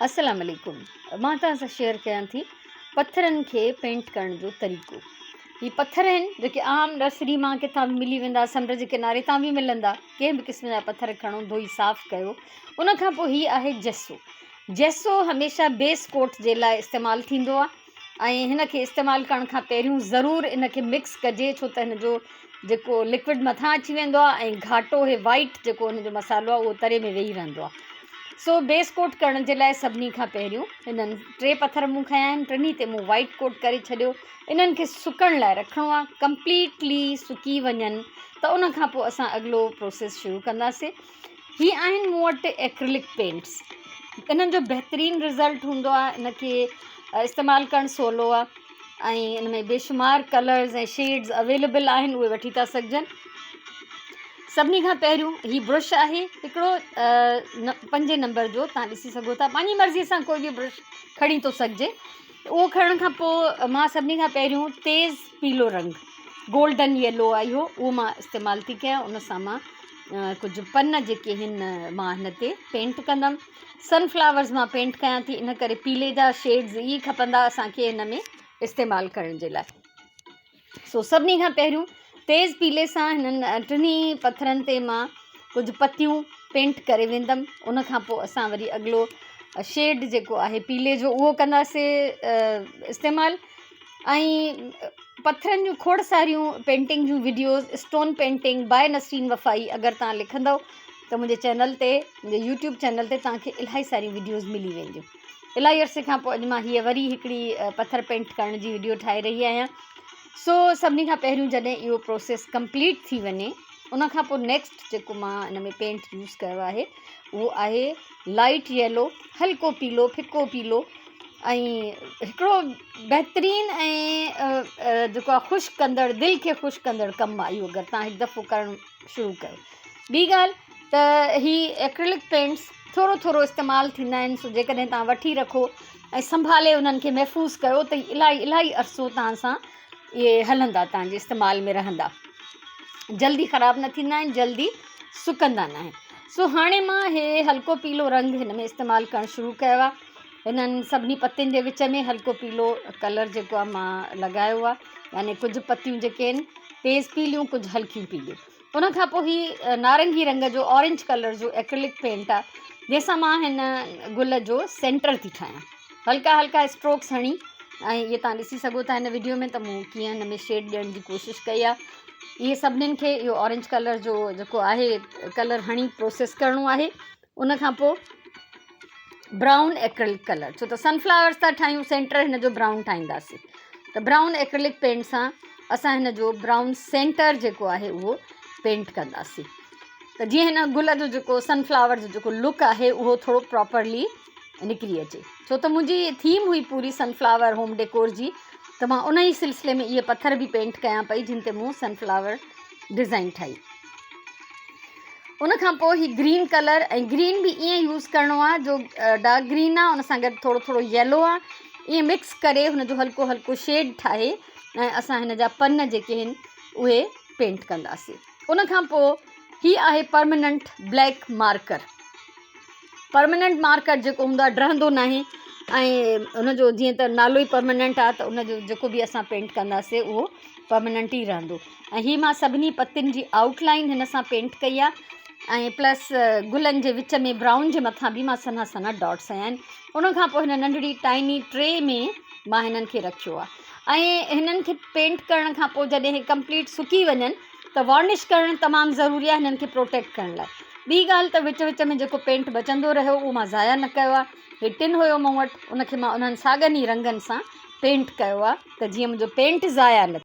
अस्सलाम वालेकुम। मां तव्हां सां शेयर कयां थी पथरनि खे पेंट करण जो तरीक़ो। ही पथर आहिनि जेके आम नर्सरी मां किथां बि मिली वेंदा, समुंड जे किनारे तां बि मिलंदा। कंहिं बि क़िस्म जा पथर खणो, धोई साफ़ु कयो। उन खां पोइ हीअ आहे जेसो। जेसो हमेशह बेस कोट जे लाइ इस्तेमालु थींदो आहे ऐं हिन खे इस्तेमालु करण खां पहिरियों ज़रूरु इन खे मिक्स कजे, छो त हिन जो जेको लिक्विड मथां अची वेंदो आहे ऐं घाटो हे वाइट जेको हिन जो मसालो आहे उहो तरे में वेही रहंदो आहे। सो बेस कोट करण जे लाइ सभिनी खां पहिरियों हिननि 3 पथर मूं खयां आहिनि, टिनी ते मूं वाइट कोट करे छॾियो। इन्हनि खे सुकण लाइ रखिणो आहे, कंप्लीटली सुकी वञनि त उन खां पोइ असां अॻिलो प्रोसेस शुरू कंदासीं। हीअ आहिनि मूं वटि एक्रिलिक पेंट्स। इन्हनि जो बहितरीनु रिज़ल्ट हूंदो आहे, इन खे इस्तेमालु करणु सवलो आहे ऐं इन में बेशुमार कलर्स ऐं शेड्स अवेलेबल आहिनि, उहे वठी था सघजनि। सभिनी खां पहिरियों ही ब्रुश आहे हिकिड़ो 5 नंबर जो, तव्हां ॾिसी सघो था। पंहिंजी मर्ज़ीअ सां कोई बि ब्रुश खणी थो सघिजे। उहो खणण खां पोइ मां सभिनी खां पहिरियों तेज़ पीलो रंग, गोल्डन येलो आहे इहो, उहो मां इस्तेमालु थी कयां। उन सां मां कुझु पन जेके आहिनि मां हिन ते पेंट कंदमि। सनफ्लावर्स मां पेंट कयां थी, इन करे पीले जा शेड्स ई खपंदा असांखे हिन में इस्तेमालु करण जे लाइ। सो सभिनी खां पहिरियों तेज़ पीले सां हिननि टिनी पथरनि ते मां कुझु पतियूं पेंट करे वेंदमि। उन खां पोइ असां वरी अॻिलो शेड जेको आहे पीले जो उहो कंदासीं इस्तेमालु। ऐं पथरनि जूं खोड़ सारियूं पेंटिंग जूं videos, stone painting by Nasreen Wafai, अगरि तव्हां लिखंदव त मुंहिंजे चैनल ते, मुंहिंजे यूट्यूब चैनल ते तव्हांखे इलाही सारियूं वीडियोज़ मिली वेंदियूं। इलाही अरसे खां पोइ अॼु मां हीअ वरी हिकिड़ी पथर पेंट करण जी वीडियो ठाहे रही आहियां। सो सभिनी खां पहिरियों जॾहिं इहो प्रोसेस कंप्लीट थी वञे, उन खां पोइ नेक्स्ट जेको मां हिन में पेंट यूज़ कयो आहे उहो आहे लाइट येलो, हल्को पीलो, फिको पीलो ऐं हिकिड़ो बहितरीनु ऐं जेको आहे ख़ुशि कंदड़, दिलि खे ख़ुशि कंदड़ कमु आहे इहो, अगरि तव्हां हिकु दफ़ो करणु शुरू कयो। ॿी ॻाल्हि त हीअ एक्रिलिक पेंट्स थोरो थोरो इस्तेमालु थींदा आहिनि। सो जेकॾहिं तव्हां वठी रखो ऐं संभाले उन्हनि खे महफ़ूज़ कयो त इलाही अरसो तव्हां सां इहे हलंदा, तव्हांजे इस्तेमाल में रहंदा, जल्दी ख़राबु न थींदा आहिनि, जल्दी सुकंदा न आहिनि। सो हाणे मां हे हल्को पीलो रंग हिन में इस्तेमालु करणु शुरू कयो आहे। हिननि सभिनी पतियुनि जे विच में हल्को पीलो कलर जेको आहे मां लॻायो आहे, यानी कुझु पतियूं जेके आहिनि तेज़ पीलियूं, कुझु हल्कियूं पीलियूं। उन खां पोइ हीअ नारंगी रंग जो, ऑरेंज कलर जो एक्रिलिक पेंट आहे, जंहिंसां मां हिन गुल जो सेंटर थी ठाहियां। हल्का हल्का स्ट्रोक्स हणी, ऐं इहे तव्हां ॾिसी सघो था हिन वीडियो में त मूं कीअं हिन में शेड ॾियण जी कोशिशि कई आहे। इहे सभिनीनि खे इहो ऑरेंज कलर जो जेको आहे कलर हणी प्रोसेस करिणो आहे। उन खां पोइ ब्राउन एक्रिलिक कलर, छो त सनफ्लावर्स था ठाहियूं, सेंटर हिन जो ब्राउन ठाहींदासीं, त ब्राउन एक्रिलिक पेंट सां असां हिन जो ब्राउन सेंटर जेको आहे उहो पेंट कंदासीं, त जीअं हिन गुल जो जेको सनफ्लावर जो जेको लुक आहे उहो थोरो प्रॉपरली निकिरी अचे। छो त मुंहिंजी थीम हुई पूरी सनफ्लावर होम डेकोर जी, त मां उन ई सिलसिले में इहे पथर बि पेंट कयां पई जिन ते मूं सनफ्लावर डिज़ाइन ठाही। उन खां पोइ ही ग्रीन कलर, ऐं ग्रीन बि ईअं यूज़ करिणो आहे जो डार्क ग्रीन आहे, उन सां गॾु थोरो थोरो येलो आहे, ईअं मिक्स करे हुनजो हल्को हल्को शेड ठाहे ऐं असां हिन जा पन जेके आहिनि उहे पेंट कंदासीं। उन खां पोइ ही आहे permanent black marker. Permanent marker जेको हूंदो आहे ड्रहंदो न आहे, ऐं उनजो जीअं त नालो ई परमानेंट आहे, त उनजो जेको बि असां पेंट कंदासीं उहो परमानेंट ई रहंदो। ऐं हीअ मां सभिनी पतियुनि जी आउटलाइन हिन सां पेंट कई आहे, ऐं प्लस गुलनि जे विच में ब्राउन जे मथां बि मां सन्हा सन्हा डॉट्स हया आहिनि। उन खां पोइ हिन नंढड़ी टाइनी ट्रे में मां हिननि खे रखियो आहे। ऐं हिननि खे पेंट करण खां पोइ जॾहिं हे कंप्लीट सुकी वञनि त वार्निश करणु तमामु ज़रूरी आहे हिननि खे प्रोटेक्ट करण लाइ। ॿी ॻाल्हि त विच विच में जेको पेंट बचंदो रहियो उहो मां ज़ाया न कयो आहे। हे टिन हुयो मूं वटि, उनखे मां उन्हनि साॻियनि ई रंगनि सां पेंट कयो आहे त जीअं मुंहिंजो पेंट ज़ाया न